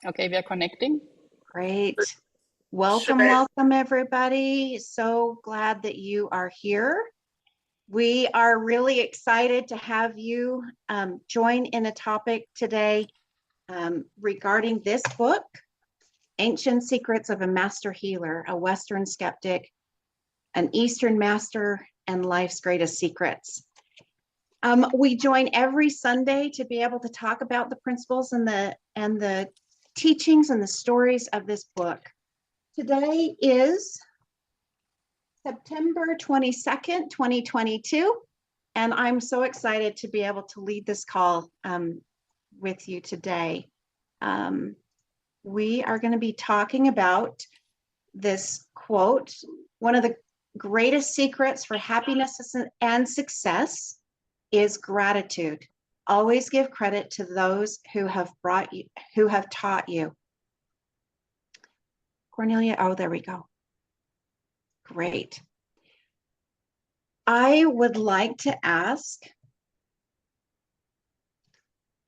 Okay, we are connecting. Great. Should Welcome, I? welcome, everybody. So glad that you are here. We are really excited to have you join in a topic today regarding this book, Ancient Secrets of a Master Healer, a Western Skeptic, an Eastern Master, and Life's Greatest Secrets. We join every Sunday to be able to talk about the principles and the teachings and the stories of this book. Today is September 22nd, 2022, and I'm so excited to be able to lead this call with you today. We are going to be talking about this quote, one of the greatest secrets for happiness and success is gratitude. Always give credit to those who have taught you. Cornelia, oh, there we go. Great. I would like to ask,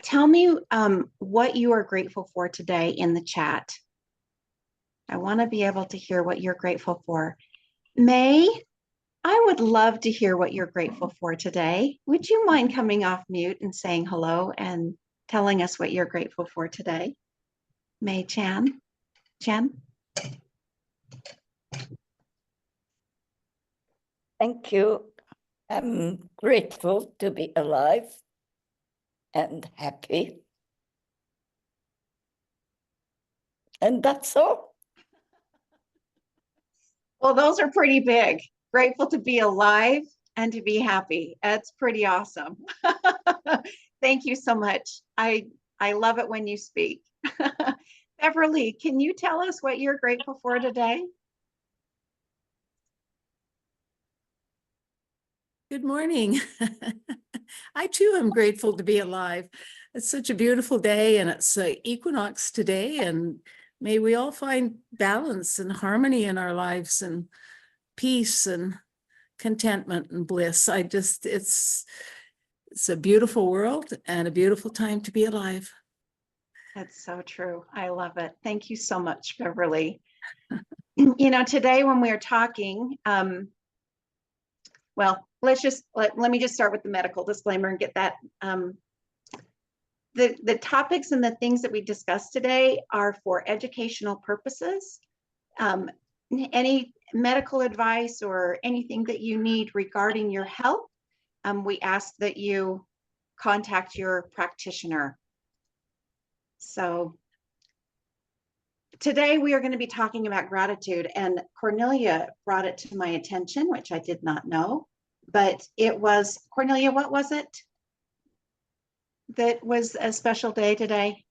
tell me what you are grateful for today in the chat. I want to be able to hear what you're grateful for. May, I would love to hear what you're grateful for today. Would you mind coming off mute and saying hello and telling us what you're grateful for today? May Chan? Thank you. I'm grateful to be alive and happy. And that's all. Well, those are pretty big. Grateful to be alive and to be happy. That's pretty awesome. Thank you so much. I love it when you speak. Beverly, can you tell us what you're grateful for today? Good morning. I too am grateful to be alive. It's such a beautiful day, and it's equinox today, and may we all find balance and harmony in our lives and peace and contentment and bliss. It's a beautiful world and a beautiful time to be alive. That's so true. I love it. Thank you so much, Beverly. You know, today when we are talking, well, let me just start with the medical disclaimer and get that. The topics and the things that we discuss today are for educational purposes. Any medical advice or anything that you need regarding your health, we ask that you contact your practitioner. So today we are going to be talking about gratitude, and Cornelia brought it to my attention, which I did not know, but it was, Cornelia, what was it that was a special day today?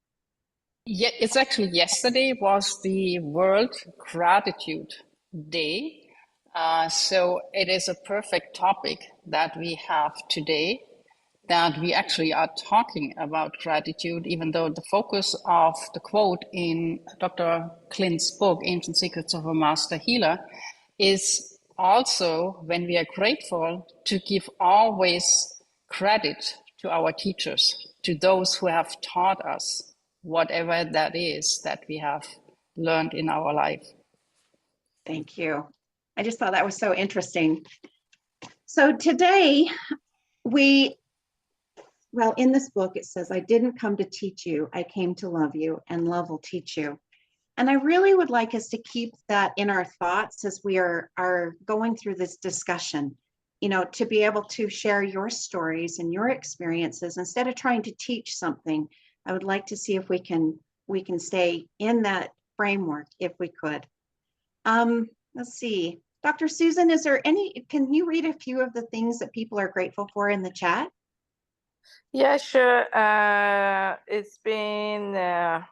Yeah, it's actually yesterday was the World Gratitude Day. So it is a perfect topic that we have today, that we actually are talking about gratitude, even though the focus of the quote in Dr. Clint's book, Ancient Secrets of a Master Healer, is also when we are grateful to give always credit to our teachers, to those who have taught us whatever that is that we have learned in our life. Thank you. I just thought that was so interesting. So today well, in this book, it says, I didn't come to teach you, I came to love you, and love will teach you. And I really would like us to keep that in our thoughts as we are going through this discussion, you know, to be able to share your stories and your experiences instead of trying to teach something. I would like to see if we can stay in that framework if we could. Let's see. Dr. Susan, can you read a few of the things that people are grateful for in the chat? Yeah, sure. It's been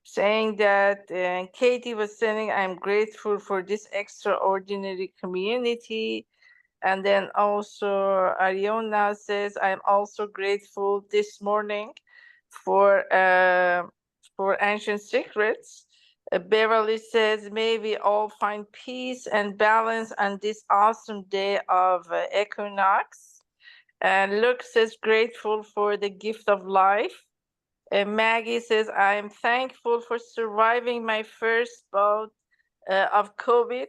saying that Katie was saying, I'm grateful for this extraordinary community. And then also Ariona says, I'm also grateful this morning for Ancient Secrets. Beverly says, may we all find peace and balance on this awesome day of equinox. And Luke says, grateful for the gift of life. Maggie says, I'm thankful for surviving my first bout of COVID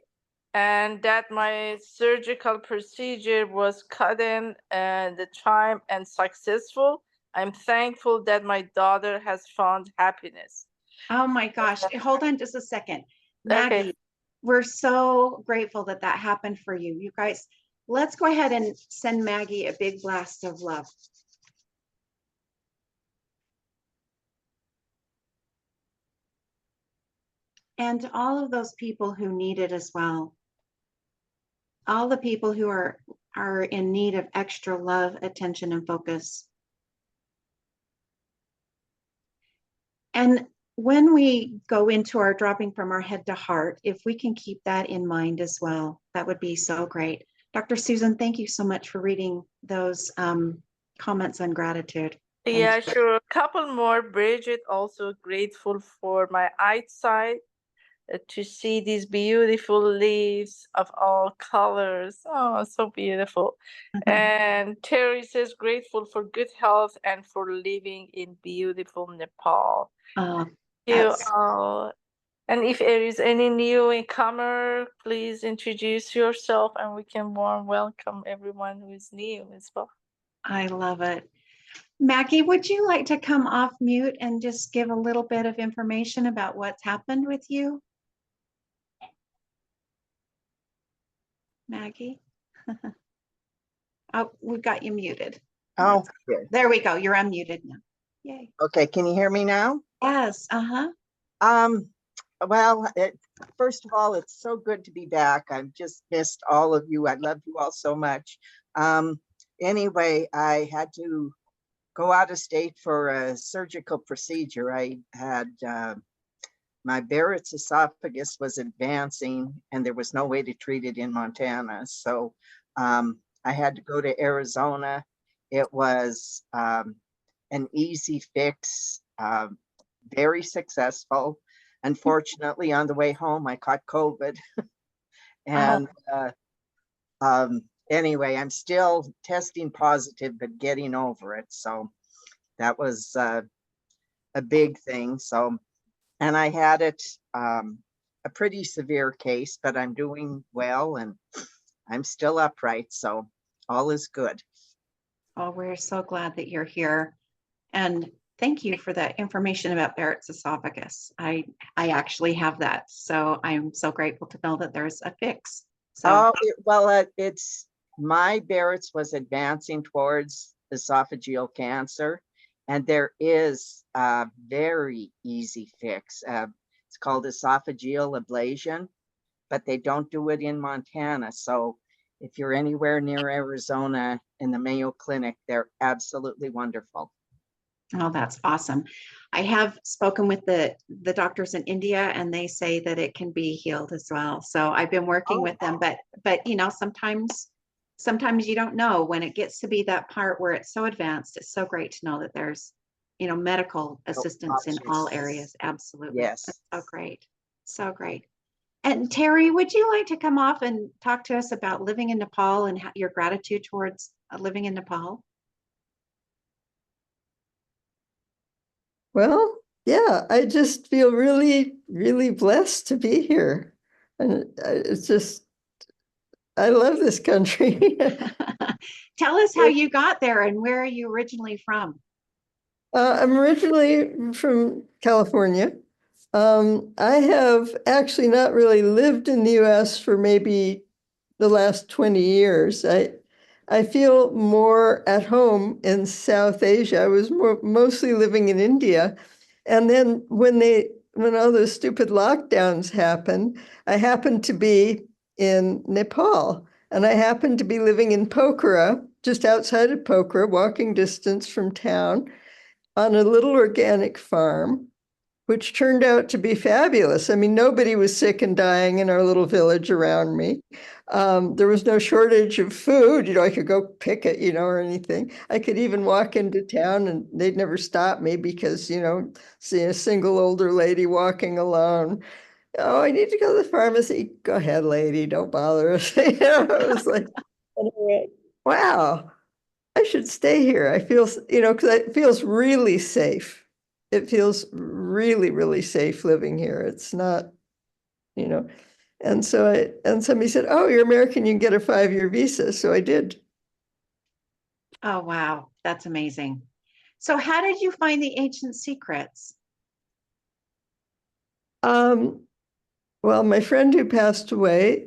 and that my surgical procedure was cut in the time and successful. I'm thankful that my daughter has found happiness. Oh my gosh. Hold on just a second. Maggie, Okay. we're so grateful that that happened for you. You guys, let's go ahead and send Maggie a big blast of love. And to all of those people who need it as well. All the people who are in need of extra love, attention, and focus. And when we go into our dropping from our head to heart, if we can keep that in mind as well, that would be so great. Dr. Susan, thank you so much for reading those comments on gratitude. Yeah, sure. A couple more. Bridget, also grateful for my eyesight to see these beautiful leaves of all colors. Oh, so beautiful. And Terry says, grateful for good health and for living in beautiful Nepal. Oh, You all. And if there is any newcomer, please introduce yourself and we can warm welcome everyone who is new as well. I love it. Maggie, would you like to come off mute and just give a little bit of information about what's happened with you? Maggie? Oh, we got you muted. Oh, good. There we go. You're unmuted now. Yay. Okay, can you hear me now? Yes. Uh-huh. Well, first of all, it's so good to be back. I've just missed all of you. I love you all so much. Anyway, I had to go out of state for a surgical procedure. I had my Barrett's esophagus was advancing and there was no way to treat it in Montana. So I had to go to Arizona. It was an easy fix, very successful. Unfortunately, on the way home, I caught COVID. And anyway, I'm still testing positive, but getting over it. So that was a big thing. So, and I had it a pretty severe case, but I'm doing well and I'm still upright. So all is good. Oh, we're so glad that you're here. And thank you for that information about Barrett's esophagus. I actually have that. So I'm so grateful to know that there's a fix. So It's my Barrett's was advancing towards esophageal cancer, and there is a very easy fix. It's called esophageal ablation, but they don't do it in Montana. So if you're anywhere near Arizona in the Mayo Clinic, they're absolutely wonderful. oh, that's awesome. I have spoken with the doctors in India and they say that it can be healed as well. So I've been working with them, but you know, sometimes you don't know when it gets to be that part where it's so advanced. It's so great to know that there's, you know, medical assistance in all areas. Absolutely. Yes. That's so great. So great. And Terry, would you like to come off and talk to us about living in Nepal and your gratitude towards living in Nepal? Well, yeah, I just feel really, really blessed to be here. And it's just, I love this country. Tell us how you got there and where are you originally from? I'm originally from California. I have actually not really lived in the US for maybe the last 20 years. I feel more at home in South Asia. I was mostly living in India. And then when all those stupid lockdowns happened, I happened to be in Nepal. And I happened to be living in Pokhara, just outside of Pokhara, walking distance from town, on a little organic farm, which turned out to be fabulous. I mean, nobody was sick and dying in our little village around me. There was no shortage of food. You know, I could go pick it, you know, or anything. I could even walk into town and they'd never stop me because, you know, see a single older lady walking alone. Oh, I need to go to the pharmacy. Go ahead, lady. Don't bother us. You know, it was like, anyway, wow, I should stay here. I feel, you know, because it feels really safe. it feels really, really safe living here. It's not, you know, and somebody said, oh, you're American, you can get a 5-year visa. So I did. Oh, wow. That's amazing. So how did you find the ancient secrets? Well, my friend who passed away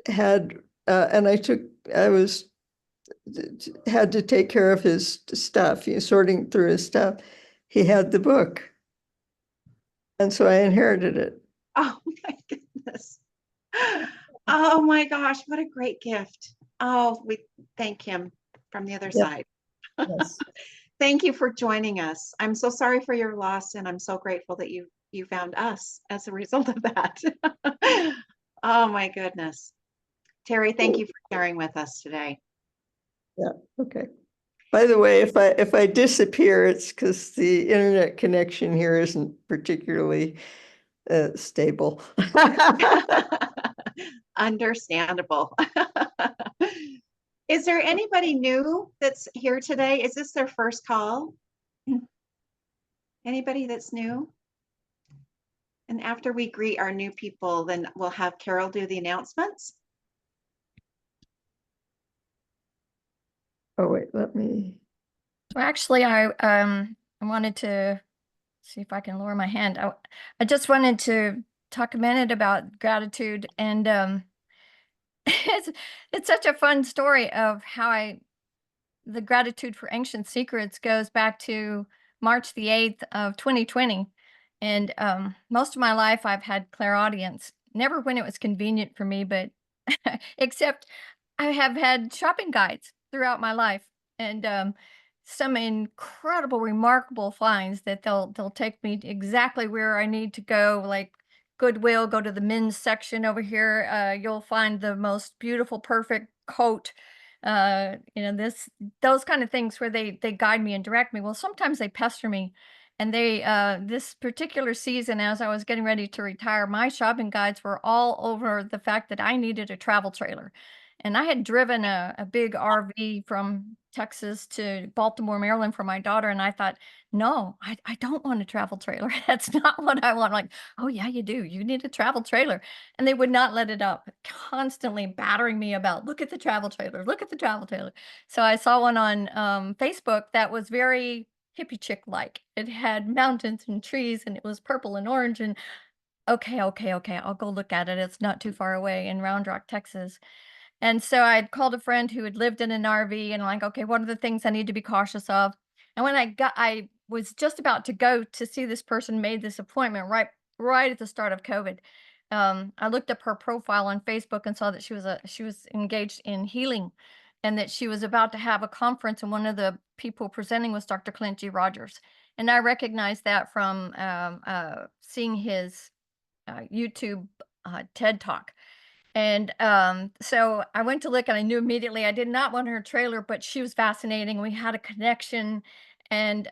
had, and had to take care of his stuff, sorting through his stuff. He had the book. And so I inherited it. Oh my goodness. Oh my gosh, what a great gift. Oh, we thank him from the other side. Yes. Thank you for joining us. I'm so sorry for your loss, and I'm so grateful that you found us as a result of that. Oh my goodness. Terry, thank you for sharing with us today. Yeah. Okay. By the way, if I disappear, it's because the internet connection here isn't particularly stable. Understandable. Is there anybody new that's here today? Is this their first call? Anybody that's new? And after we greet our new people, then we'll have Carol do the announcements. Oh, wait, let me. Well, actually, I wanted to see if I can lower my hand. I just wanted to talk a minute about gratitude, and it's such a fun story of how the gratitude for ancient secrets goes back to March the 8th of 2020. And most of my life I've had clairaudience, never when it was convenient for me, but except I have had shopping guides throughout my life, and some incredible, remarkable finds that they'll take me exactly where I need to go, like Goodwill, go to the men's section over here. You'll find the most beautiful, perfect coat. Those kind of things where they guide me and direct me. Well, sometimes they pester me, and they this particular season, as I was getting ready to retire, my shopping guides were all over the fact that I needed a travel trailer. And I had driven a big RV from Texas to Baltimore, Maryland for my daughter. And I thought, no, I don't want a travel trailer. That's not what I want. Like, oh, yeah, you do. You need a travel trailer. And they would not let it up, constantly battering me about, look at the travel trailer, look at the travel trailer. So I saw one on Facebook that was very hippie chick like. It had mountains and trees, and it was purple and orange. And okay, I'll go look at it. It's not too far away in Round Rock, Texas. And so I'd called a friend who had lived in an RV, and I'm like, okay, what are the things I need to be cautious of? And when I was just about to go to see this person, made this appointment right at the start of COVID. I looked up her profile on Facebook and saw that she was engaged in healing, and that she was about to have a conference, and one of the people presenting was Dr. Clint G. Rogers. And I recognized that from seeing his YouTube TED Talk. And so I went to look, and I knew immediately I did not want her trailer, but she was fascinating. We had a connection, and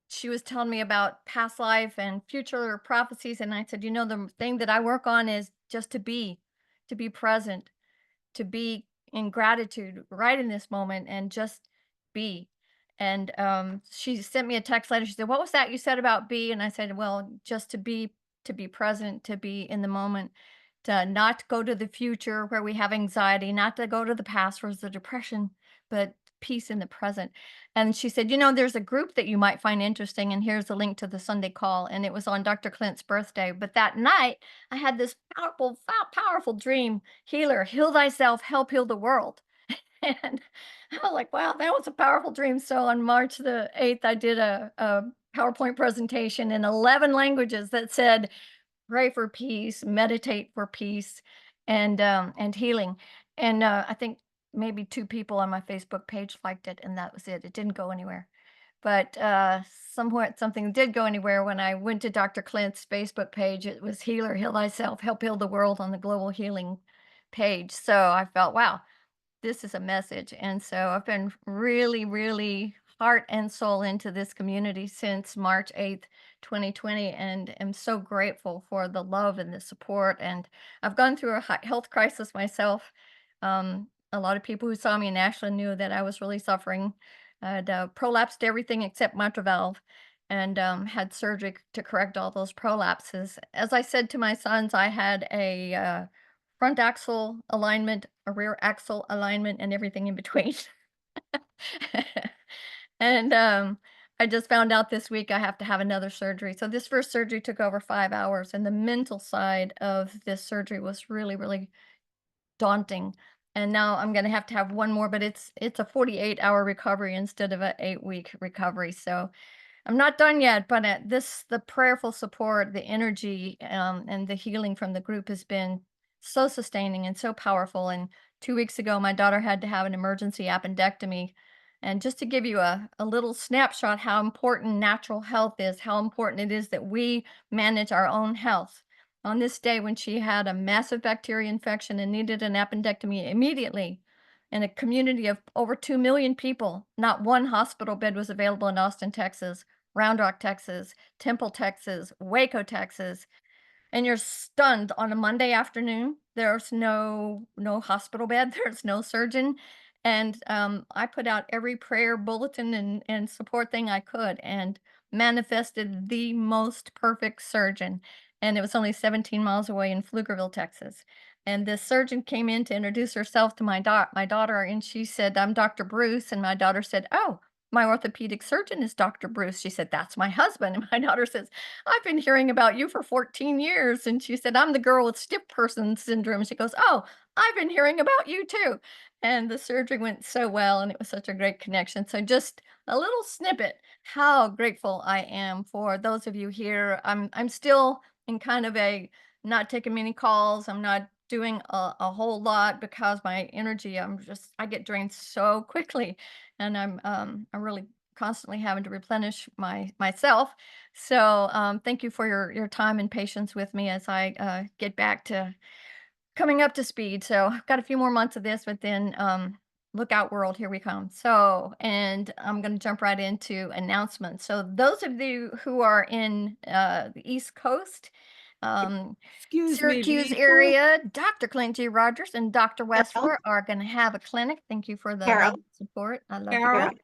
she was telling me about past life and future prophecies. And I said, the thing that I work on is just to be present, to be in gratitude right in this moment, and just be. And she sent me a text later. She said, what was that you said about be? And I said, well, just to be present, to be in the moment, to not go to the future where we have anxiety, not to go to the past where the depression, but peace in the present. And she said, there's a group that you might find interesting, and here's a link to the Sunday call. And it was on Dr. Clint's birthday. But that night I had this powerful dream. Healer, heal thyself, help heal the world. And I was like, wow, that was a powerful dream. So on March the 8th, I did a PowerPoint presentation in 11 languages that said, pray for peace, meditate for peace, and healing. And I think maybe 2 people on my Facebook page liked it, and that was it. It didn't go anywhere. But something did go anywhere when I went to Dr. Clint's Facebook page. It was Healer, Heal Thyself, Help Heal the World on the Global Healing page. So I felt, wow, this is a message. And so I've been really, really heart and soul into this community since March 8th, 2020, and am so grateful for the love and the support. And I've gone through a health crisis myself. A lot of people who saw me in Ashland knew that I was really suffering. I'd prolapsed everything except mitral valve. and had surgery to correct all those prolapses. As I said to my sons, I had a front axle alignment, a rear axle alignment, and everything in between. And I just found out this week I have to have another surgery. So this first surgery took over 5 hours, and the mental side of this surgery was really, really daunting. And now I'm going to have one more, but it's a 48-hour recovery instead of an 8-week recovery. So I'm not done yet, but the prayerful support, the energy, and the healing from the group has been so sustaining and so powerful. And 2 weeks ago, my daughter had to have an emergency appendectomy. And just to give you a little snapshot how important natural health is, how important it is that we manage our own health. On this day when she had a massive bacteria infection and needed an appendectomy immediately, in a community of over 2 million people, not one hospital bed was available in Austin, Texas, Round Rock, Texas, Temple, Texas, Waco, Texas, and you're stunned on a Monday afternoon. There's no hospital bed, there's no surgeon. And I put out every prayer bulletin and support thing I could and manifested the most perfect surgeon. And it was only 17 miles away in Pflugerville, Texas. And this surgeon came in to introduce herself to my daughter, and she said, "I'm Dr. Bruce." And my daughter said, "Oh, my orthopedic surgeon is Dr. Bruce." She said, "That's my husband." And my daughter says, "I've been hearing about you for 14 years. And she said, "I'm the girl with stiff person syndrome." She goes, "Oh, I've been hearing about you too." And the surgery went so well, and it was such a great connection. So just a little snippet, how grateful I am for those of you here. I'm still in kind of a not taking many calls. I'm not doing a whole lot because my energy, I get drained so quickly, and I'm really constantly having to replenish myself. So thank you for your time and patience with me as I get back to coming up to speed. So I've got a few more months of this, but then look out world, here we come. So, and I'm going to jump right into announcements. So those of you who are in the East Coast, Excuse me, Syracuse before, area, Dr. Clint G. Rogers and Dr. Carol, Wessler are going to have a clinic. Thank you for the Carol, love and support. I love you Carol, guys.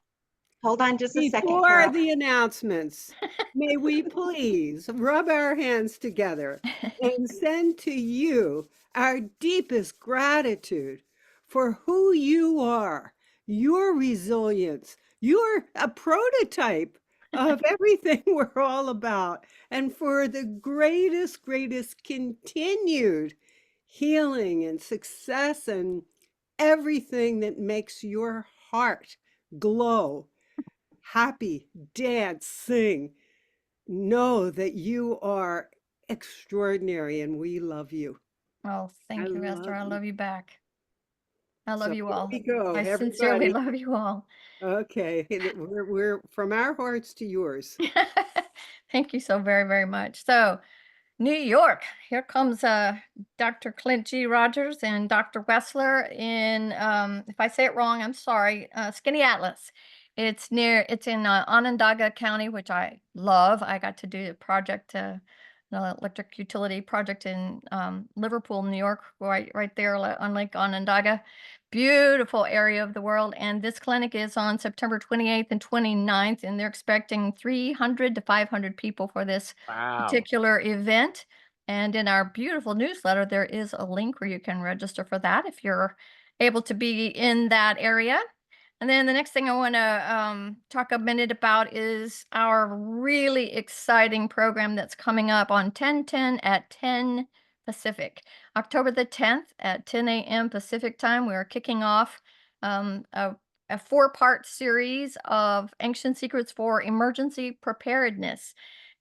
hold on just a second, before Carol. the announcements, may we please rub our hands together and send to you our deepest gratitude for who you are, your resilience. You're a prototype of everything we're all about, and for the greatest, greatest continued healing and success and everything that makes your heart glow. Happy, dance, sing. Know that you are extraordinary and we love you. Oh, I thank you, Esther. love I you. love you back. I love So you here all. we go, I sincerely everybody. love you all. Okay, we're from our hearts to yours. Thank you so very, very much. So, New York, here comes Dr. Clint G. Rogers and Dr. Wessler in, if I say it wrong, I'm sorry, Skinny Atlas. It's in Onondaga County, which I love. I got to do a project, an electric utility project in Liverpool, New York, right there on Lake Onondaga. Beautiful area of the world. And this clinic is on September 28th and 29th, and they're expecting 300 to 500 people for this particular event. And in our beautiful newsletter, there is a link where you can register for that if you're able to be in that area. And then the next thing I want to talk a minute about is our really exciting program that's coming up on 10/10 at 10 Pacific. October the 10th at 10 a.m. Pacific time, we're kicking off a 4-part series of ancient secrets for emergency preparedness.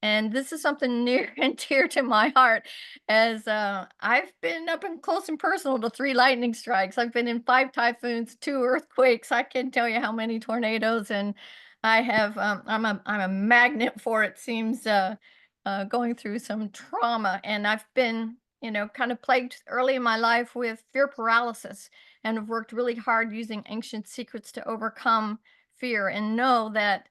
And this is something near and dear to my heart, as I've been up and close and personal to 3 lightning strikes. I've been in 5 typhoons, 2 earthquakes. I can't tell you how many tornadoes, and I have I'm a magnet for it. Seems going through some trauma, and I've been kind of plagued early in my life with fear paralysis, and have worked really hard using ancient secrets to overcome fear and know that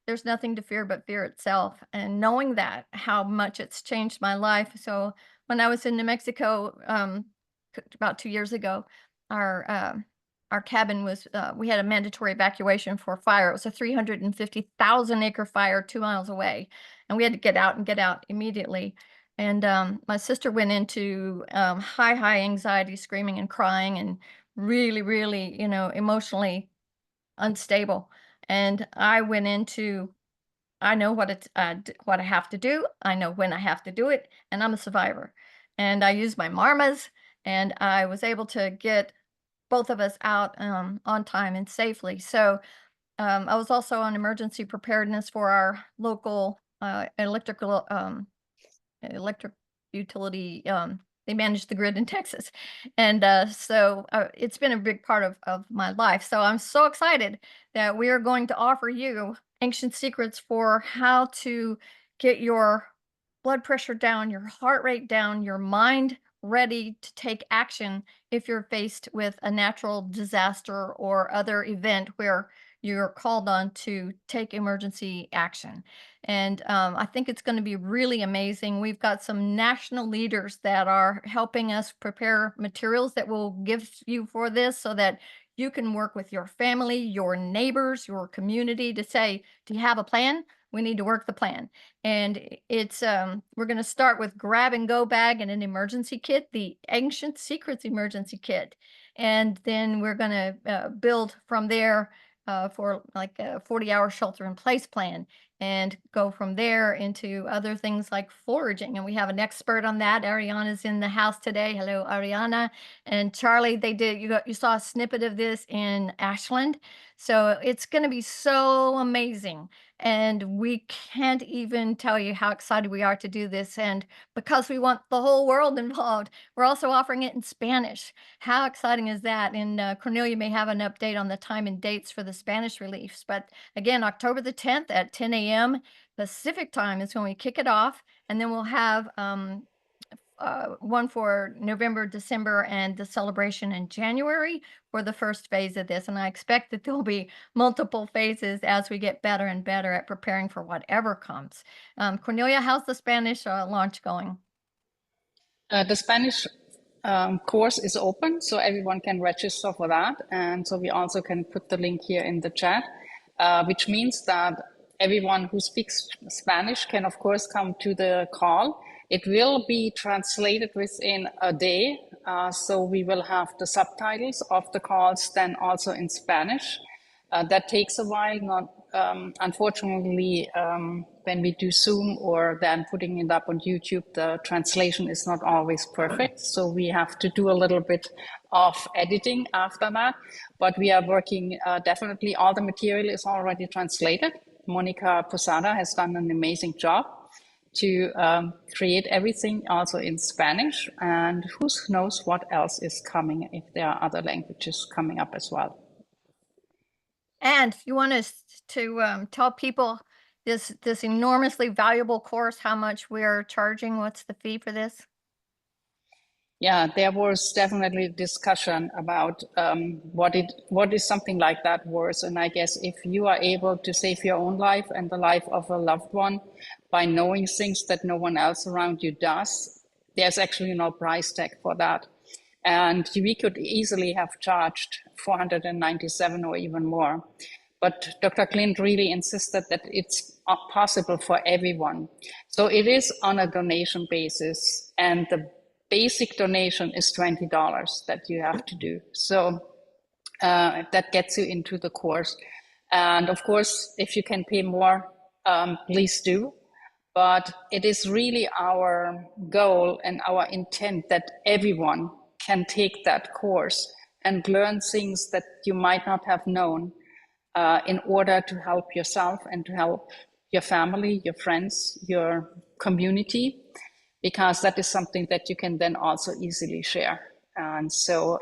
there's nothing to fear but fear itself. And knowing that, how much it's changed my life. So when I was in New Mexico about 2 years ago, our our cabin was, we had a mandatory evacuation for fire. It was a 350,000 acre fire 2 miles away. And we had to get out immediately. And my sister went into high anxiety, screaming and crying, and really, really, emotionally unstable. And I went into, I know what what I have to do. I know when I have to do it, and I'm a survivor. And I used my marmas, and I was able to get both of us out on time and safely. So I was also on emergency preparedness for our local electric utility. They manage the grid in Texas. And so it's been a big part of my life. So I'm so excited that we are going to offer you ancient secrets for how to get your blood pressure down, your heart rate down, your mind ready to take action if you're faced with a natural disaster or other event where you're called on to take emergency action. And I think it's going to be really amazing. We've got some national leaders that are helping us prepare materials that we'll give you for this so that you can work with your family, your neighbors, your community to say, do you have a plan? We need to work the plan. And it's we're going to start with grab and go bag and an emergency kit, the Ancient Secrets emergency kit. And then we're going to build from there for like a 40-hour shelter in place plan, and go from there into other things like foraging. And we have an expert on that. Ariana's in the house today. Hello, Ariana. And Charlie, you saw a snippet of this in Ashland. So it's going to be so amazing. And we can't even tell you how excited we are to do this. And because we want the whole world involved, we're also offering it in Spanish. How exciting is that? And Cornelia may have an update on the time and dates for the Spanish reliefs. But again, October the 10th at 10 a.m. Pacific time is when we kick it off. And then we'll have one for November, December, and the celebration in January for the first phase of this. And I expect that there'll be multiple phases as we get better and better at preparing for whatever comes. Cornelia, how's the Spanish launch going? The Spanish course is open, so everyone can register for that. And so we also can put the link here in the chat, which means that everyone who speaks Spanish can, of course, come to the call. It will be translated within a day. So we will have the subtitles of the calls then also in Spanish. That takes a while. Unfortunately, when we do Zoom or then putting it up on YouTube, the translation is not always perfect. So we have to do a little bit of editing after that. But we are working, definitely all the material is already translated. Monica Posada has done an amazing job to create everything also in Spanish. And who knows what else is coming if there are other languages coming up as well. And you want us to tell people this enormously valuable course, how much we're charging? What's the fee for this? Yeah, there was definitely discussion about what is something like that worth. And I guess if you are able to save your own life and the life of a loved one by knowing things that no one else around you does, there's actually no price tag for that. And we could easily have charged $497 or even more. But Dr. Clint really insisted that it's possible for everyone. So it is on a donation basis, and the basic donation is $20 that you have to do. So that gets you into the course. And of course, if you can pay more, please do. But it is really our goal and our intent that everyone can take that course and learn things that you might not have known in order to help yourself and to help your family, your friends, your community, because that is something that you can then also easily share. And so,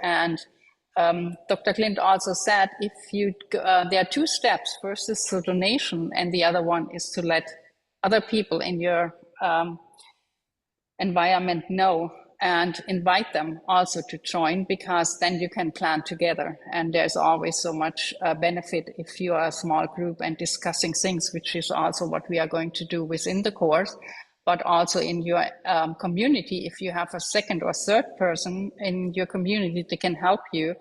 Dr. Clint also said, if you, there are two steps. First is the donation, and the other one is to let other people in your environment know and invite them also to join, because then you can plan together. And there's always so much benefit if you are a small group and discussing things, which is also what we are going to do within the course, but also in your community. If you have a second or third person in your community that can help you,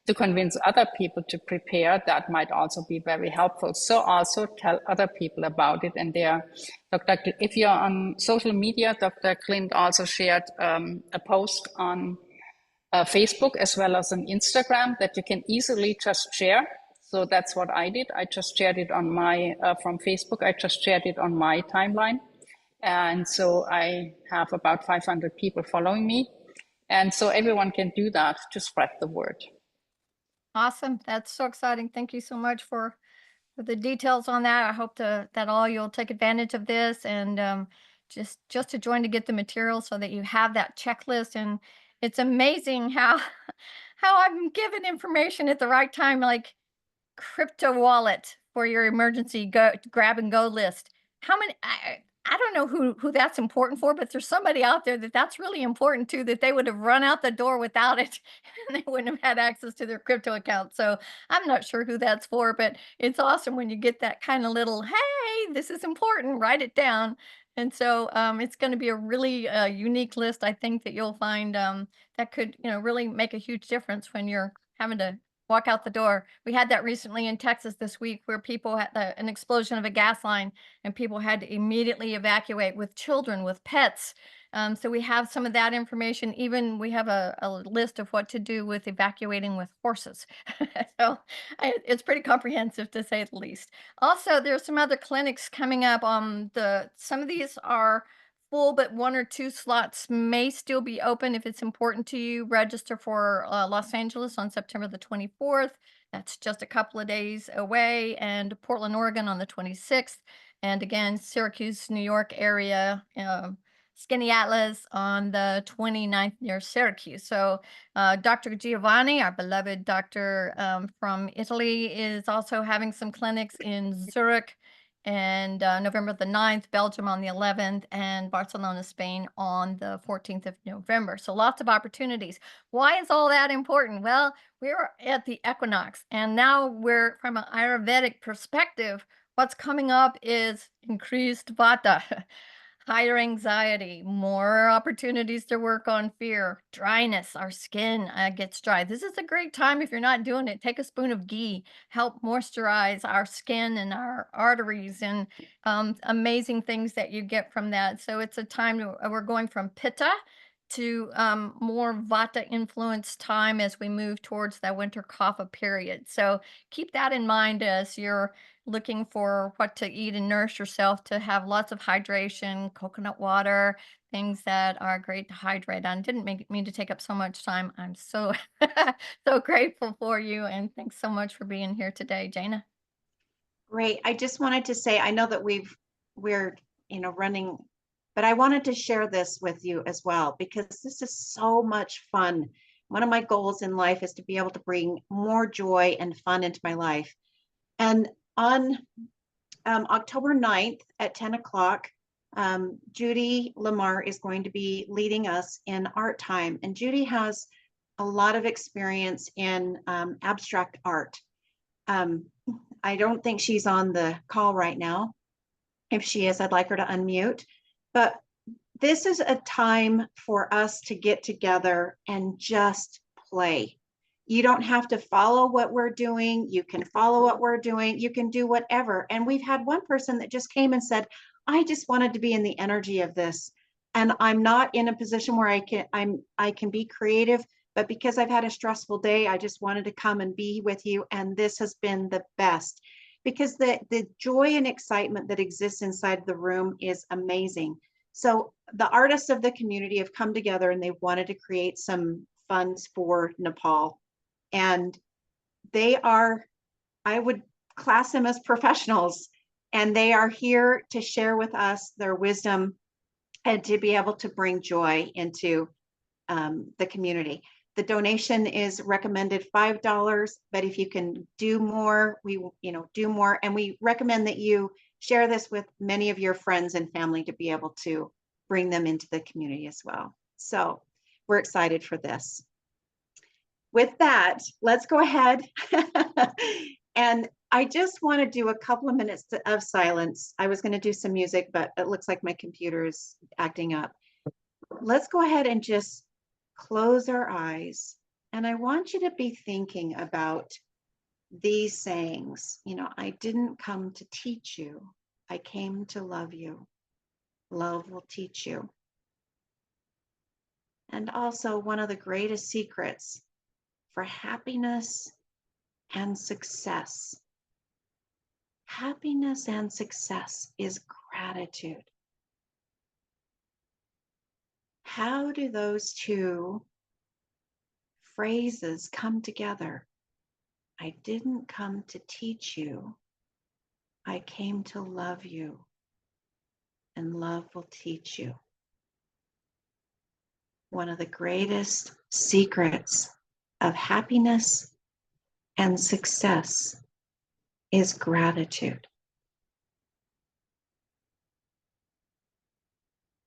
to convince other people to prepare, that might also be very helpful. So also tell other people about it. And if you're on social media, Dr. Clint also shared a post on Facebook as well as on Instagram that you can easily just share. So that's what I did. I just shared it on from Facebook. I just shared it on my timeline. And so I have about 500 people following me. And so everyone can do that to spread the word. Awesome. That's so exciting. Thank you so much for the details on that. I hope that all you'll take advantage of this and just to join to get the material so that you have that checklist. And it's amazing how how I'm given information at the right time, like crypto wallet for your emergency grab and go list. How many? I don't know who that's important for, but there's somebody out there that's really important to, that they would have run out the door without it, and they wouldn't have had access to their crypto account. So I'm not sure who that's for, but it's awesome when you get that kind of little, hey, this is important, write it down. And so it's going to be a really unique list, I think, that you'll find that could, really make a huge difference when you're having to walk out the door. We had that recently in Texas this week, where people had an explosion of a gas line and people had to immediately evacuate with children, with pets. So we have some of that information. Even we have a list of what to do with evacuating with horses. So it's pretty comprehensive, to say the least. Also, there's some other clinics coming up. Some of these are full, but 1 or 2 slots may still be open. If it's important to you, register for Los Angeles on September the 24th. That's just a couple of days away. And Portland, Oregon on the 26th. And again, Syracuse, New York area, Skinny Atlas on the 29th near Syracuse. So Dr. Giovanni, our beloved doctor from Italy, is also having some clinics in Zurich, and November the 9th, Belgium on the 11th, and Barcelona, Spain on the 14th of November. So lots of opportunities. Why is all that important? Well, we're at the equinox, and now we're, from an Ayurvedic perspective, what's coming up is increased vata, higher anxiety, more opportunities to work on fear, dryness. Our skin gets dry. This is a great time. If you're not doing it, take a spoon of ghee, help moisturize our skin and our arteries, and amazing things that you get from that. So it's a time we're going from pitta to more vata influenced time as we move towards that winter kapha period. So keep that in mind as you're looking for what to eat and nourish yourself, to have lots of hydration, coconut water, things that are great to hydrate on. Didn't mean to take up so much time. I'm so so grateful for you, and thanks so much for being here today, Jayna. Great. I just wanted to say, I know that we're running, but I wanted to share this with you as well, because this is so much fun. One of my goals in life is to be able to bring more joy and fun into my life. And on October 9th at 10 o'clock, Judy Lamar is going to be leading us in art time. And Judy has a lot of experience in abstract art. I don't think she's on the call right now. If she is, I'd like her to unmute. But this is a time for us to get together and just play. You don't have to follow what we're doing. You can follow what we're doing. You can do whatever. And we've had one person that just came and said, I just wanted to be in the energy of this. And I'm not in a position where I can be creative, but because I've had a stressful day, I just wanted to come and be with you. And this has been the best, because the joy and excitement that exists inside the room is amazing. So the artists of the community have come together and they wanted to create some funds for Nepal. And they are, I would class them as professionals, and they are here to share with us their wisdom and to be able to bring joy into the community. The donation is recommended $5, but if you can do more, we do more. And we recommend that you share this with many of your friends and family to be able to bring them into the community as well. So we're excited for this. With that, let's go ahead. And I just want to do a couple of minutes of silence. I was going to do some music, but it looks like my computer is acting up. Let's go ahead and just close our eyes And I want you to be thinking about these sayings. You know, I didn't come to teach you, I came to love you. Love will teach you. And also, one of the greatest secrets for happiness and success. Happiness and success is gratitude. How do those two phrases come together? I didn't come to teach you, I came to love you, and love will teach you. One of the greatest secrets of happiness and success is gratitude.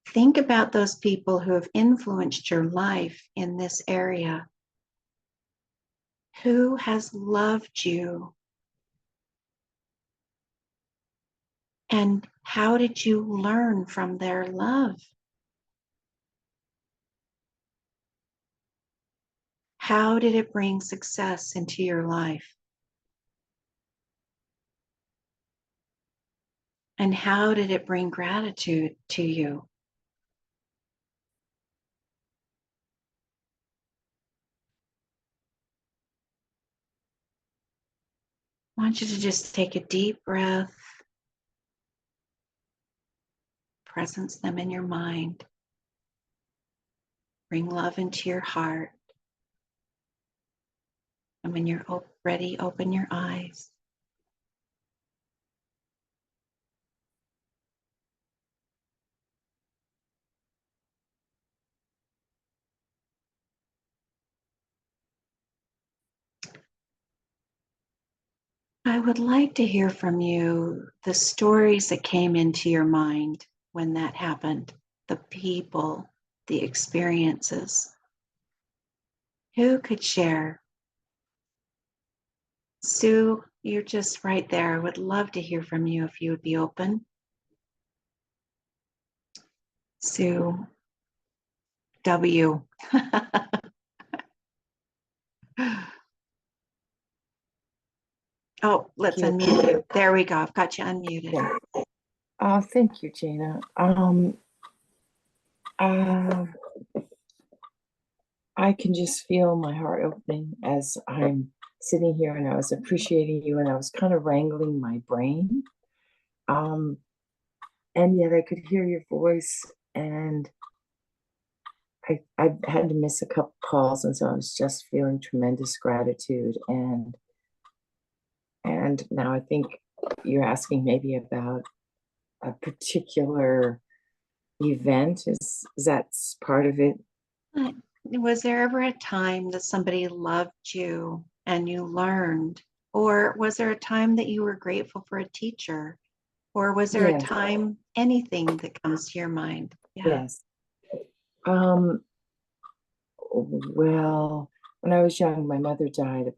Think about those people who have influenced your life in this area. Who has loved you? And how did you learn from their love? How did it bring success into your life? And how did it bring gratitude to you? I want you to just take a deep breath, presence them in your mind, bring love into your heart. And when you're ready, open your eyes. I would like to hear from you the stories that came into your mind when that happened, the people, the experiences. Who could share? Sue, you're just right there. I would love to hear from you if you would be open. Sue W. Oh, let's unmute you. There we go. I've got you unmuted. Yeah. Thank you, Jayna. I can just feel my heart opening as I'm sitting here, and I was appreciating you, and I was kind of wrangling my brain. And yet I could hear your voice, and I had to miss a couple calls, and so I was just feeling tremendous gratitude. And now I think you're asking maybe about a particular event. Is that part of it? Was there ever a time that somebody loved you and you learned? Or was there a time that you were grateful for a teacher? Or was there a time, anything that comes to your mind? Yeah. Yes. Well, when I was young, my mother died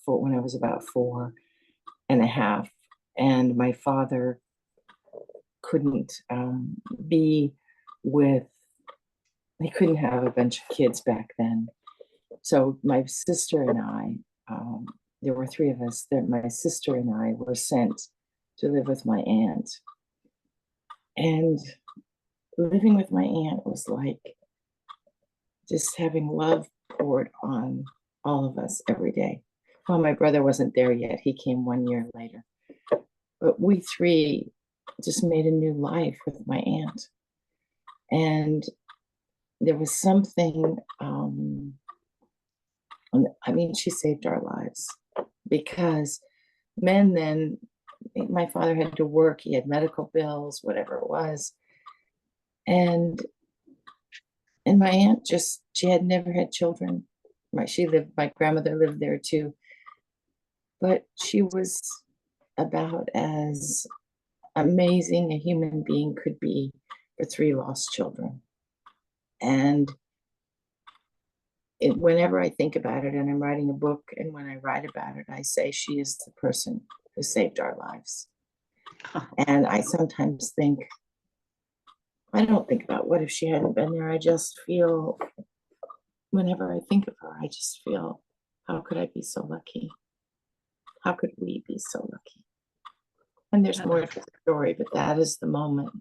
when I was about 4.5, and my father couldn't be with. They couldn't have a bunch of kids back then, so my sister and I. There were 3 of us. That my sister and I were sent to live with my aunt, and living with my aunt was like just having love poured on all of us every day. Well, my brother wasn't there yet. He came 1 year later. But we 3 just made a new life with my aunt. And there was something, she saved our lives, because men then, my father had to work, he had medical bills, whatever it was. And my aunt she had never had children. My grandmother lived there too. But she was about as amazing a human being could be for 3 lost children. And whenever I think about it, and I'm writing a book, and when I write about it, I say she is the person who saved our lives. And I sometimes think, I don't think about what if she hadn't been there. I just feel, whenever I think of her, I just feel How could I be so lucky? How could we be so lucky? And there's more to the story, but that is the moment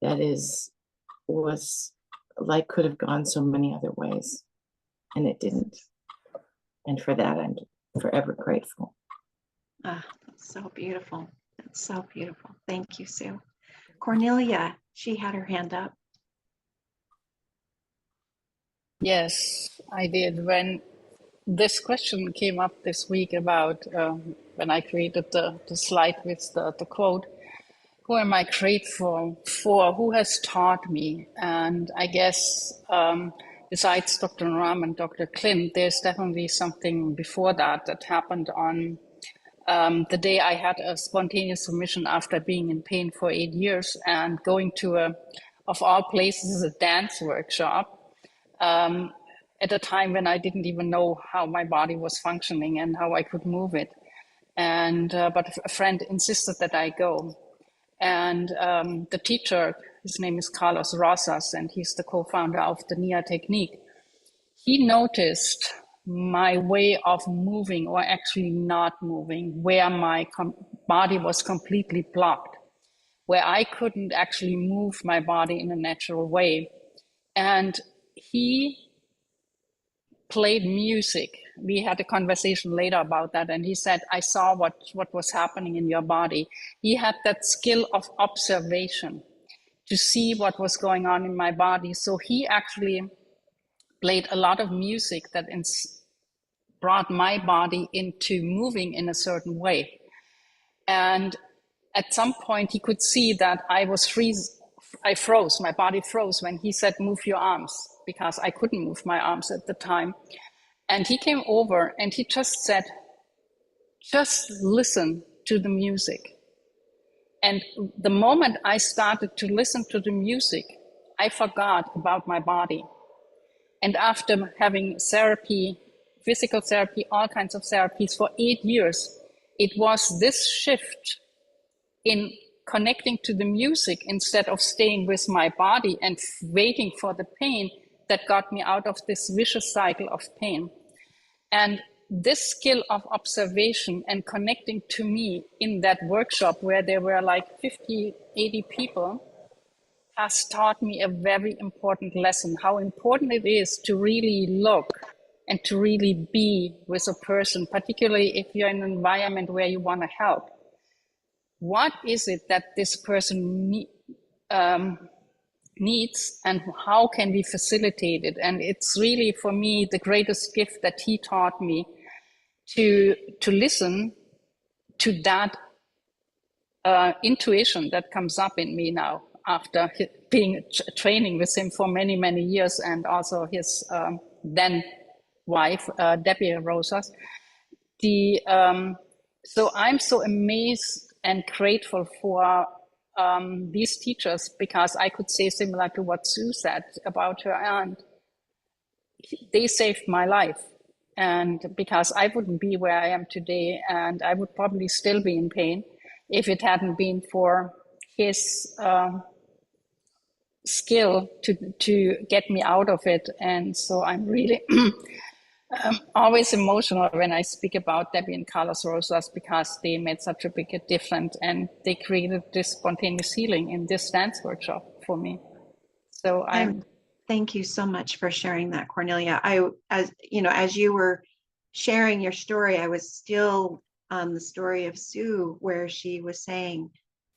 that was like could have gone so many other ways, and it didn't. And for that, I'm forever grateful. Ah, that's so beautiful. That's so beautiful. Thank you, Sue. Cornelia, she had her hand up. Yes, I did. When this question came up this week about when I created the slide with the quote, who am I grateful for? Who has taught me? And I guess besides Dr. Naram and Dr. Clint, there's definitely something before that that happened on the day I had a spontaneous remission after being in pain for 8 years and going to of all places, a dance workshop at a time when I didn't even know how my body was functioning and how I could move it. And but a friend insisted that I go. And the teacher, his name is Carlos Rosas, and he's the co-founder of the NIA technique. He noticed my way of moving, or actually not moving, where my body was completely blocked, where I couldn't actually move my body in a natural way. And he played music. We had a conversation later about that, and he said, I saw what was happening in your body. He had that skill of observation to see what was going on in my body. So he actually played a lot of music that brought my body into moving in a certain way. And at some point, he could see that I froze, my body froze when he said, move your arms, because I couldn't move my arms at the time. And he came over and he just said, just listen to the music. And the moment I started to listen to the music, I forgot about my body. And after having therapy, physical therapy, all kinds of therapies for 8 years, it was this shift in connecting to the music instead of staying with my body and waiting for the pain that got me out of this vicious cycle of pain. And this skill of observation and connecting to me in that workshop where there were like 50, 80 people has taught me a very important lesson, how important it is to really look and to really be with a person, particularly if you're in an environment where you want to help. What is it that this person needs, and how can we facilitate it? And it's really, for me, the greatest gift that he taught me to listen to that intuition that comes up in me now after being training with him for many, many years, and also his then wife, Debbie Rosas. So I'm so amazed and grateful for these teachers, because I could say similar to what Sue said about her aunt. They saved my life. And because I wouldn't be where I am today, and I would probably still be in pain if it hadn't been for his skill to get me out of it. And so I'm really always emotional when I speak about Debbie and Carlos Rosas, because they made such a big difference, and they created this spontaneous healing in this dance workshop for me. So Thank you so much for sharing that, Cornelia. As you were sharing your story, I was still on the story of Sue, where she was saying,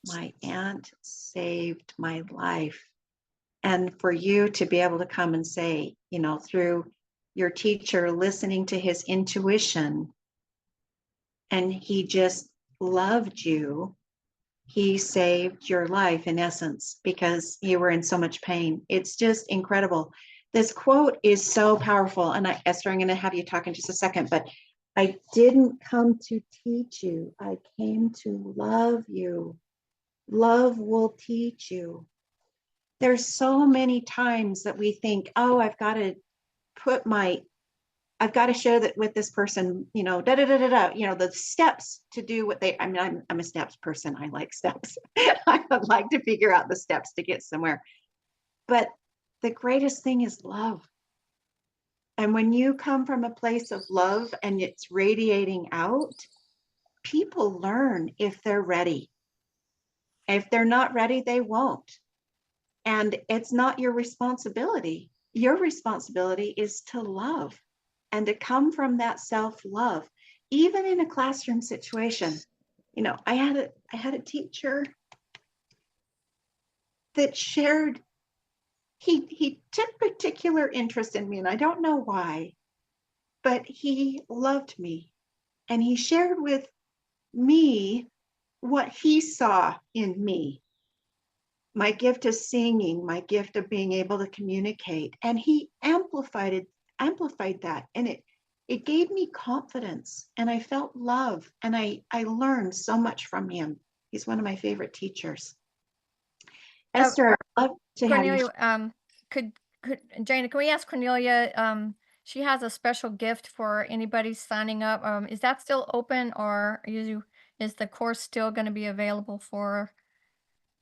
my aunt saved my life. And for you to be able to come and say, through your teacher listening to his intuition, and he just loved you, he saved your life in essence, because you were in so much pain. It's just incredible. This quote is so powerful. And Esther, I'm going to have you talk in just a second, but I didn't come to teach you. I came to love you. Love will teach you. There's so many times that we think, oh, I've got to share that with this person, the steps to do what I'm a steps person. I like steps. I would like to figure out the steps to get somewhere. But the greatest thing is love. And when you come from a place of love and it's radiating out, people learn if they're ready. If they're not ready, they won't. And it's not your responsibility. Your responsibility is to love and to come from that self-love, even in a classroom situation. You know, I had a teacher that shared, he took particular interest in me, and I don't know why, but he loved me. And he shared with me what he saw in me, my gift of singing, my gift of being able to communicate. And he amplified that. And it gave me confidence, and I felt love, and I learned so much from him. He's one of my favorite teachers. Esther, I'd love to have you. Cornelia, could Jayna, can we ask Cornelia? She has a special gift for anybody signing up. Is that still open, or is the course still going to be available for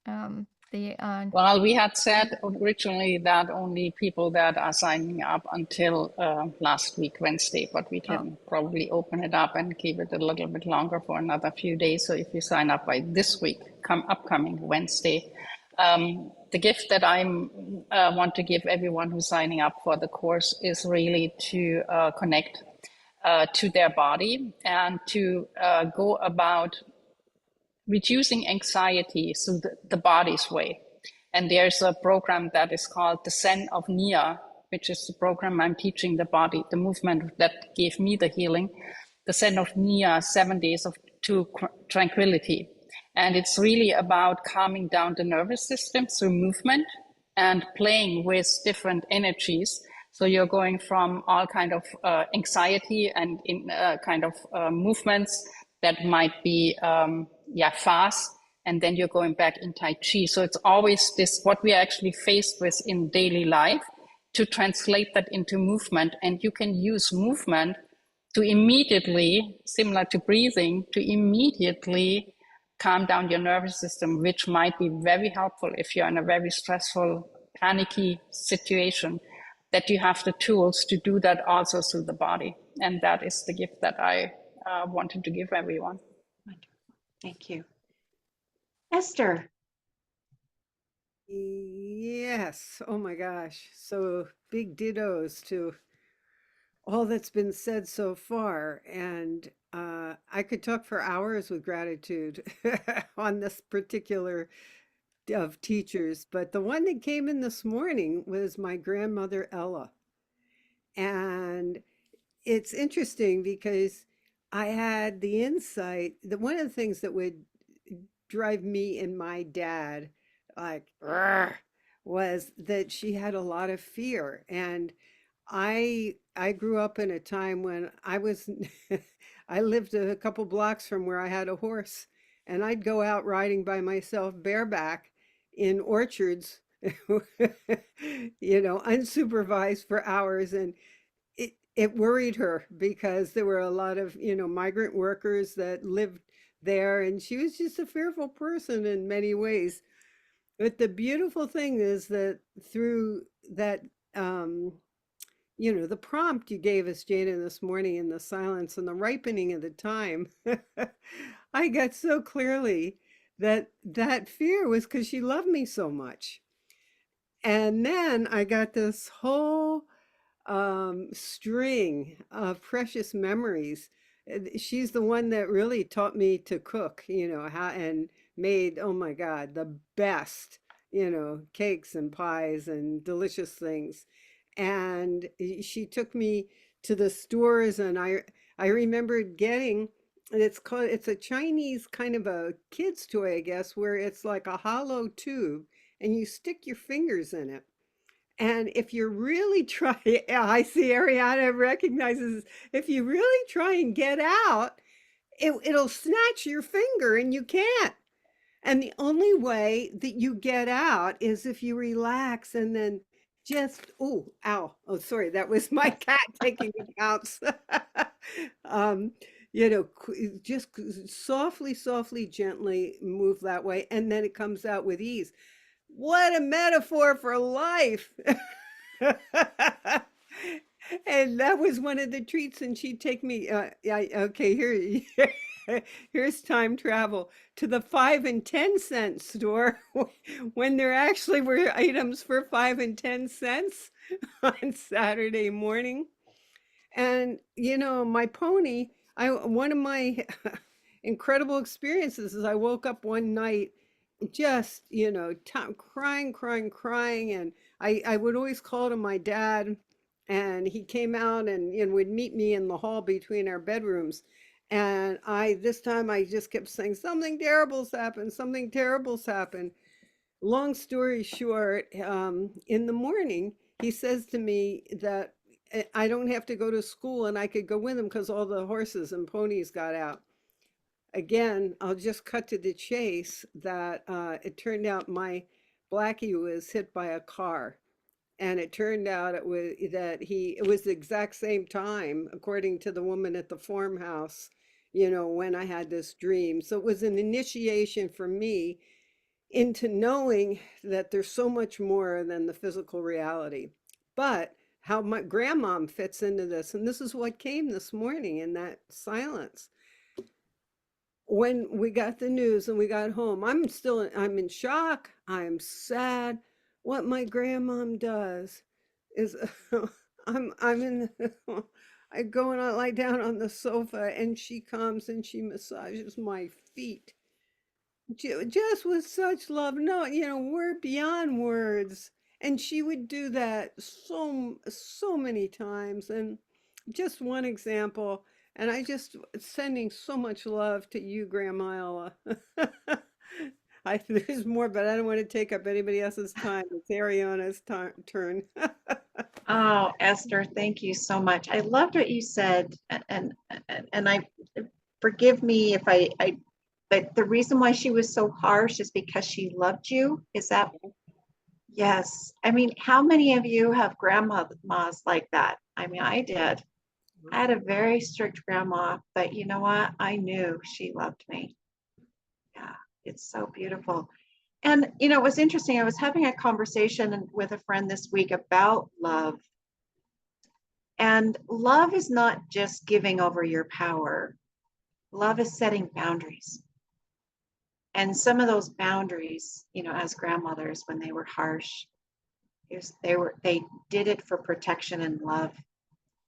the? Well, we had said originally that only people that are signing up until last week, Wednesday, but we can probably open it up and keep it a little bit longer for another few days. So if you sign up by this week, upcoming Wednesday, the gift that I want to give everyone who's signing up for the course is really to connect to their body and to go about reducing anxiety through the body's way. And there's a program that is called the Zen of Nia, which is the program I'm teaching the body, the movement that gave me the healing. The Zen of Nia, 7 days to tranquility. And it's really about calming down the nervous system through movement and playing with different energies. So you're going from all kind of anxiety and in kind of movements that might be fast, and then you're going back in Tai Chi. So it's always this, what we are actually faced with in daily life, to translate that into movement. And you can use movement to immediately, similar to breathing, to immediately calm down your nervous system, which might be very helpful if you're in a very stressful, panicky situation, that you have the tools to do that also through the body. And that is the gift that I wanted to give everyone. Thank you. Esther. Yes. Oh my gosh. So big dittos to all that's been said so far. And I could talk for hours with gratitude on this particular of teachers. But the one that came in this morning was my grandmother, Ella. And it's interesting because I had the insight that one of the things that would drive me and my dad like was that she had a lot of fear. And I grew up in a time when I was I lived a couple blocks from where I had a horse, and I'd go out riding by myself bareback in orchards, unsupervised for hours. And it worried her because there were a lot of, migrant workers that lived there, and she was just a fearful person in many ways. But the beautiful thing is that through that, the prompt you gave us, Jayna, this morning in the silence and the ripening of the time, I got so clearly that fear was because she loved me so much. And then I got this whole string of precious memories. She's the one that really taught me to cook, how, and made, oh my God, the best, cakes and pies and delicious things. And she took me to the stores, and I remembered getting, it's a Chinese kind of a kid's toy, I guess, where it's like a hollow tube and you stick your fingers in it. And if you're really trying, I see Ariana recognizes, if you really try and get out, it'll snatch your finger and you can't. And the only way that you get out is if you relax and then just, oh, ow. Oh, sorry, that was my cat taking a bounce. Just softly, gently move that way. And then it comes out with ease. What a metaphor for life. And that was one of the treats. And she'd take me, okay, here, here's time travel to the 5 and 10 cent store when there actually were items for 5 and 10 cents on Saturday morning. And, you know, my pony, one of my incredible experiences is I woke up one night just, you know, crying. And I would always call to my dad, and he came out and, would meet me in the hall between our bedrooms. And this time I just kept saying, something terrible's happened, something terrible's happened. Long story short, in the morning, he says to me that I don't have to go to school and I could go with him because all the horses and ponies got out. Again, I'll just cut to the chase that it turned out my Blackie was hit by a car. And it turned out it was the exact same time, according to the woman at the farmhouse, when I had this dream. So it was an initiation for me into knowing that there's so much more than the physical reality. But how my grandmom fits into this, and this is what came this morning in that silence. When we got the news and we got home, I'm in shock. I'm sad. What my grandmom does is I'm in I go and I lie down on the sofa and she comes and she massages my feet just with such love. No, word beyond words. And she would do that so many times. And just one example. And I just sending so much love to you, Grandma Ella. There's more, but I don't want to take up anybody else's time. It's Ariana's turn. Oh, Esther, thank you so much. I loved what you said, and I forgive me if but the reason why she was so harsh is because she loved you. Is that? Yes. I mean, how many of you have grandmas like that? I mean, I did. I had a very strict grandma, but you know what? I knew she loved me. Yeah, it's so beautiful. And, it was interesting. I was having a conversation with a friend this week about love. And love is not just giving over your power. Love is setting boundaries. And some of those boundaries, as grandmothers, when they were harsh, they did it for protection and love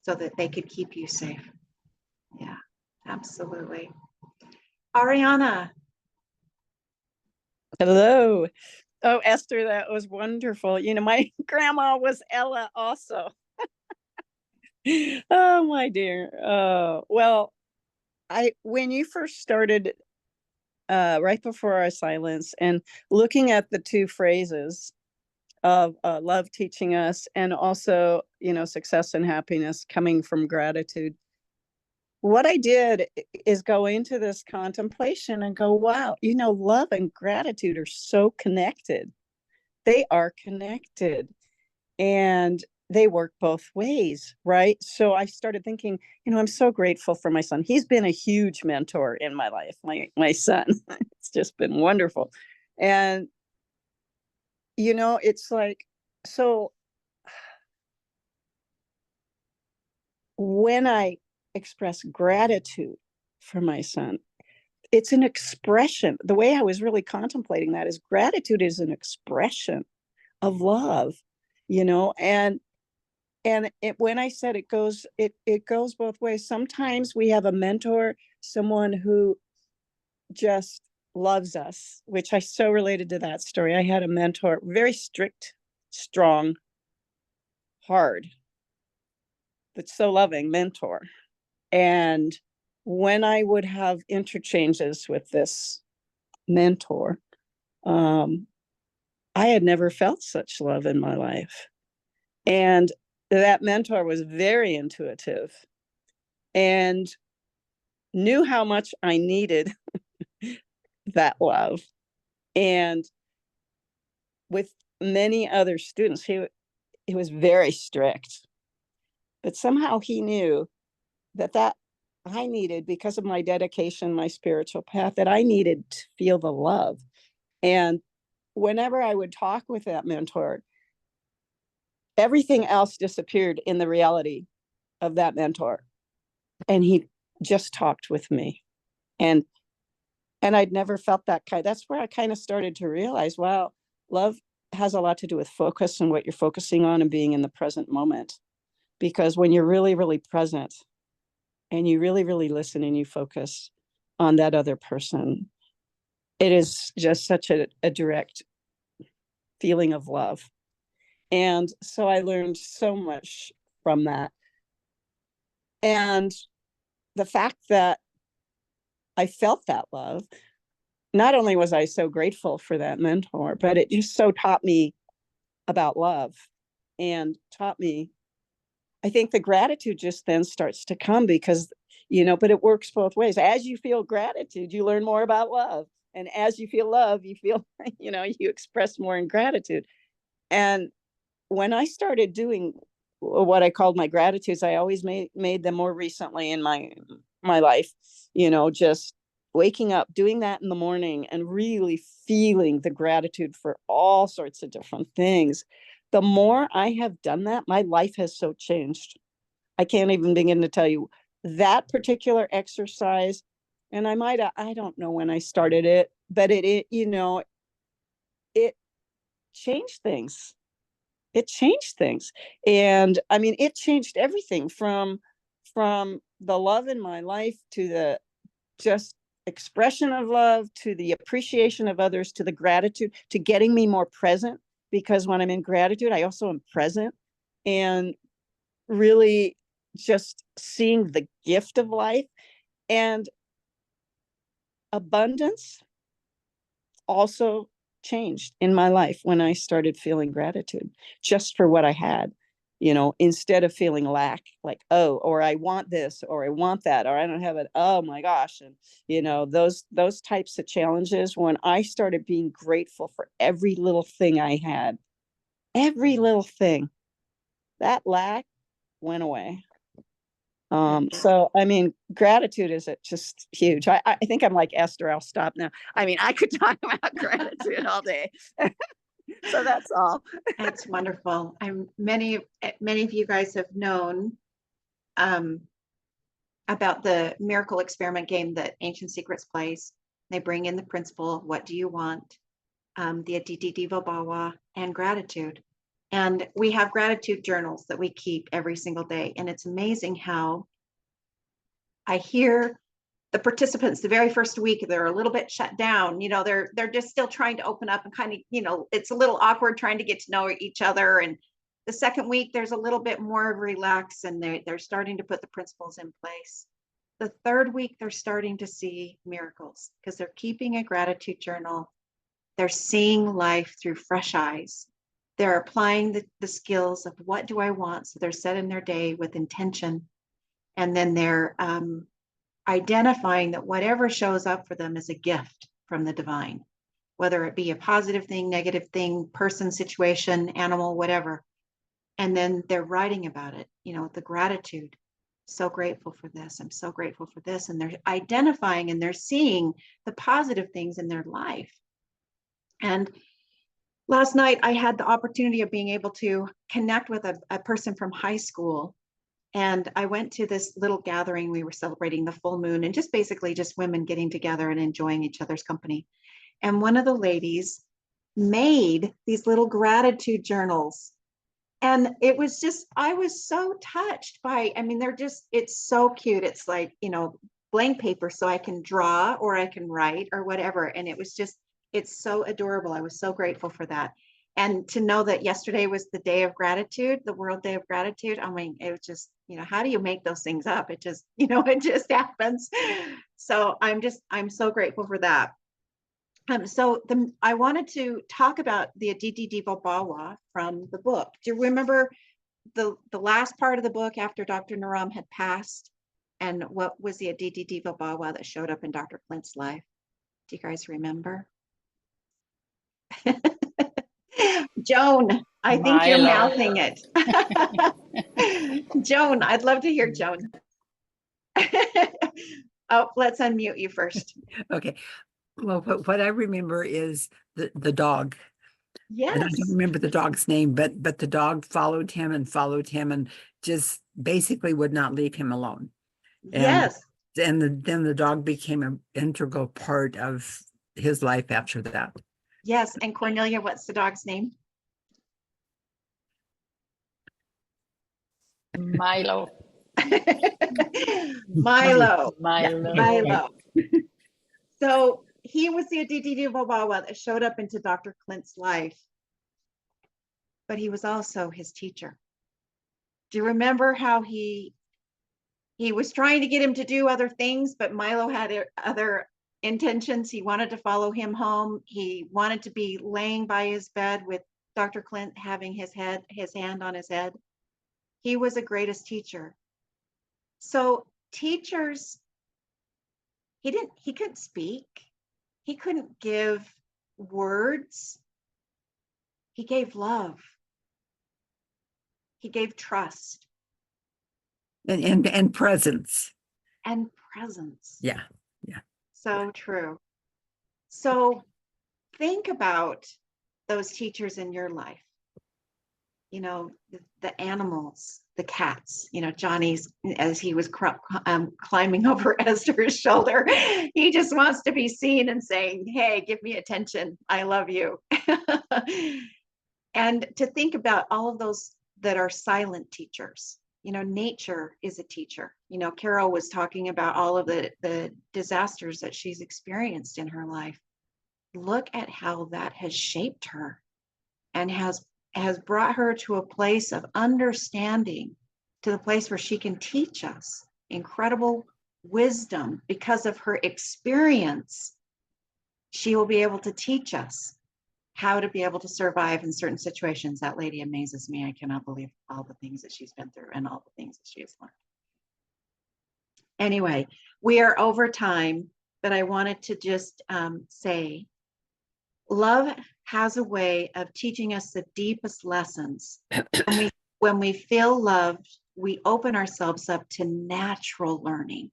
so that they could keep you safe. Yeah, absolutely. Ariana. Hello. Oh, Esther, that was wonderful. My grandma was Ella also. Oh, my dear. Well, when you first started, right before our silence, and looking at the two phrases of love teaching us, and also, success and happiness coming from gratitude, what I did is go into this contemplation and go, wow, love and gratitude are so connected. They are connected and they work both ways, right? So I started thinking, I'm so grateful for my son. He's been a huge mentor in my life, my son. It's just been wonderful. And, it's like, so when I express gratitude for my son, it's an expression. The way I was really contemplating that is gratitude is an expression of love, and when I said it goes both ways. Sometimes we have a mentor, someone who just loves us, which I so related to that story. I had a mentor, very strict, strong, hard, but so loving mentor. And when I would have interchanges with this mentor, I had never felt such love in my life. And that mentor was very intuitive and knew how much I needed that love. And with many other students, he was very strict, but somehow he knew that I needed, because of my dedication, my spiritual path, that I needed to feel the love. And whenever I would talk with that mentor, everything else disappeared in the reality of that mentor. And he just talked with me. And I'd never felt that kind. That's where I kind of started to realize, wow, love has a lot to do with focus and what you're focusing on and being in the present moment. Because when you're really, really present and you really, really listen and you focus on that other person, it is just such a direct feeling of love. And so I learned so much from that. And the fact that I felt that love, not only was I so grateful for that mentor, but it just so taught me about love and taught me, I think the gratitude just then starts to come because, but it works both ways. As you feel gratitude, you learn more about love. And as you feel love, you feel, you express more in gratitude. And when I started doing what I called my gratitudes, I always made them more recently in my life, just waking up, doing that in the morning and really feeling the gratitude for all sorts of different things. The more I have done that, my life has so changed. I can't even begin to tell you that particular exercise. And I don't know when I started it, but it changed things. It changed things. And I mean, it changed everything from the love in my life to the just expression of love, to the appreciation of others, to the gratitude, to getting me more present. Because when I'm in gratitude, I also am present and really just seeing the gift of life. And abundance also changed in my life when I started feeling gratitude just for what I had, instead of feeling lack, like, oh, or I want this, or I want that, or I don't have it. Oh my gosh. And, those types of challenges, when I started being grateful for every little thing I had, every little thing, that lack went away. So, I mean, gratitude is just huge. I think I'm like Esther. I'll stop now. I mean, I could talk about gratitude all day. So that's all. That's wonderful. Many of you guys have known about the miracle experiment game that Ancient Secrets plays. They bring in the principle, what do you want? The Aditi Devo Bhawa and gratitude. And we have gratitude journals that we keep every single day. And it's amazing how I hear the participants the very first week, they're a little bit shut down. They're just still trying to open up and kind of, it's a little awkward trying to get to know each other. And the second week, there's a little bit more relaxed and they're starting to put the principles in place. The third week, they're starting to see miracles because they're keeping a gratitude journal. They're seeing life through fresh eyes. They're applying the skills of what do I want? So they're setting their day with intention. And then they're identifying that whatever shows up for them is a gift from the divine, whether it be a positive thing, negative thing, person, situation, animal, whatever. And then they're writing about it, the gratitude. So grateful for this. I'm so grateful for this. And they're identifying and they're seeing the positive things in their life. And last night, I had the opportunity of being able to connect with a person from high school. And I went to this little gathering. We were celebrating the full moon and just basically just women getting together and enjoying each other's company. And one of the ladies made these little gratitude journals. And it was just, I was so touched by, it's so cute. It's like, blank paper so I can draw or I can write or whatever. And it was just, it's so adorable. I was so grateful for that. And to know that yesterday was the day of gratitude, the World Day of Gratitude. I mean, it was just, how do you make those things up? It just, it just happens. So I'm so grateful for that. I wanted to talk about the Aditi Devo Bhawa from the book. Do you remember the last part of the book after Dr. Naram had passed? And what was the Aditi Devo Bhawa that showed up in Dr. Clint's life? Do you guys remember? Joan, I think you're mouthing it. Joan, I'd love to hear Joan. Oh, let's unmute you first. Okay. Well, what I remember is the dog. Yes. And I don't remember the dog's name, but the dog followed him and just basically would not leave him alone. Yes. And then the dog became an integral part of his life after that. Yes. And Cornelia, what's the dog's name? Milo. Milo. Milo. Milo. So he was the Aditi Wawawa that showed up into Dr. Clint's life, but he was also his teacher. Do you remember how he was trying to get him to do other things, but Milo had other intentions? He wanted to follow him home. He wanted to be laying by his bed with Dr. Clint having his hand on his head. He was the greatest teacher. So teachers, he couldn't speak. He couldn't give words. He gave love. He gave trust. And presence. And presence. Yeah. So true. So think about those teachers in your life. You know, the animals, the cats, you know, Johnny's, as he was climbing over Esther's shoulder, he just wants to be seen and saying, hey, give me attention. I love you. And to think about all of those that are silent teachers. You know, nature is a teacher. You know, Carol was talking about all of the disasters that she's experienced in her life. Look at how that has shaped her and has brought her to a place of understanding, to the place where she can teach us incredible wisdom. Because of her experience, she will be able to teach us how to be able to survive in certain situations. That lady amazes me. I cannot believe all the things that she's been through and all the things that she has learned. Anyway, we are over time, but I wanted to just say, love has a way of teaching us the deepest lessons. When we feel loved, we open ourselves up to natural learning.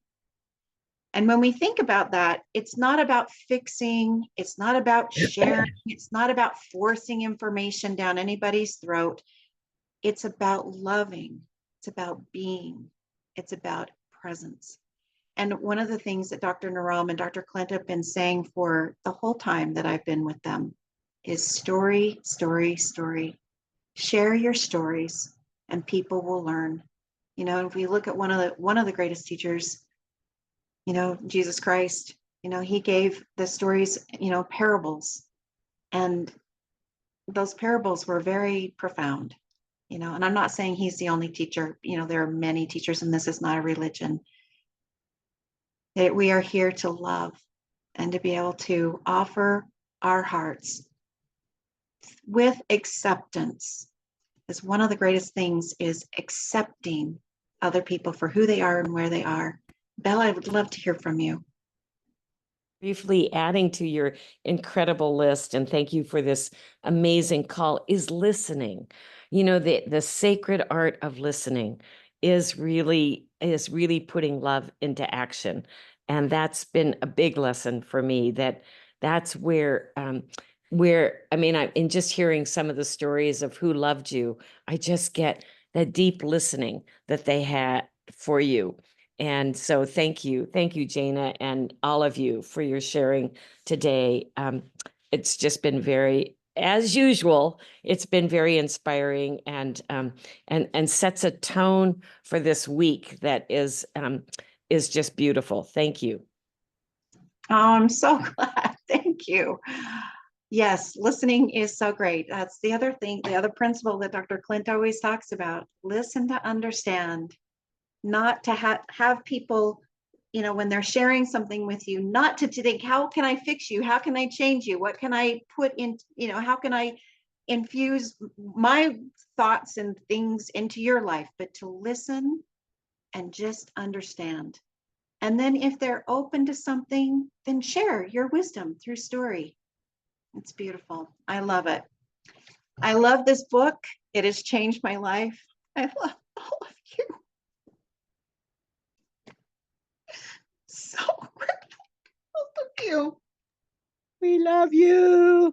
And when we think about that, it's not about fixing, it's not about sharing, it's not about forcing information down anybody's throat. It's about loving, it's about being, it's about presence. And one of the things that Dr. Naram and Dr. Clint have been saying for the whole time that I've been with them is story, story, story. Share your stories and people will learn. You know, if we look at one of the greatest teachers, you know, Jesus Christ, you know, he gave the stories, you know, parables. And those parables were very profound, you know, and I'm not saying he's the only teacher. You know, there are many teachers and this is not a religion. That we are here to love and to be able to offer our hearts with acceptance. Because one of the greatest things is accepting other people for who they are and where they are. Belle, I would love to hear from you. Briefly adding to your incredible list, and thank you for this amazing call, is listening. You know, the sacred art of listening is really putting love into action. And that's been a big lesson for me, that's where I mean, in just hearing some of the stories of who loved you, I just get that deep listening that they had for you. And so thank you, Jayna, and all of you for your sharing today. It's just been as usual, it's been very inspiring and sets a tone for this week that is just beautiful. Thank you. Oh, I'm so glad. Thank you. Yes, listening is so great. That's the other thing, the other principle that Dr. Clint always talks about. Listen to understand, not to have people, you know, when they're sharing something with you, not to think, how can I fix you? How can I change you? What can I put in, you know, how can I infuse my thoughts and things into your life? But to listen and just understand. And then if they're open to something, then share your wisdom through story. It's beautiful. I love it. I love this book. It has changed my life. I love all of you. So grateful. All of you. We love you.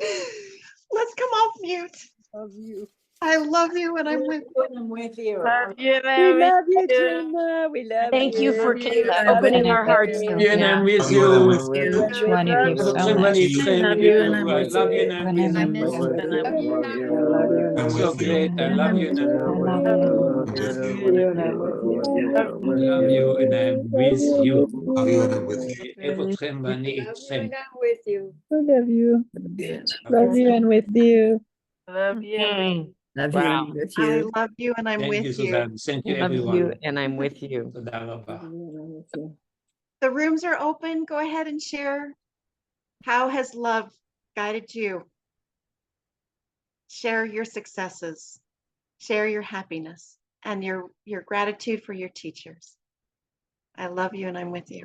Let's come off mute. Love you. I love you and I'm with you. I'm with you. Love you, and We I'm with love you, you. Jayna. We love Thank you for you. opening our hearts. You and I'm with Love you. you. Each one of you so I much. love you and I'm I with love you you. and I'm with I you. miss you and I'm with you. I love you and I'm So with you. great. I love you and I'm I with love you. you. You and I'm with you. I love you and I'm with you. Everything money is same. I love you. Love you and with you. Love you. Love you Wow. and with I you. love you and I'm Thank you, with you. Suzanne. Thank you, Love you, everyone. and I'm with you. תודה רבה. The rooms are open. Go ahead and share. How has love guided you? Share your successes. Share your happiness and your gratitude for your teachers. I love you and I'm with you.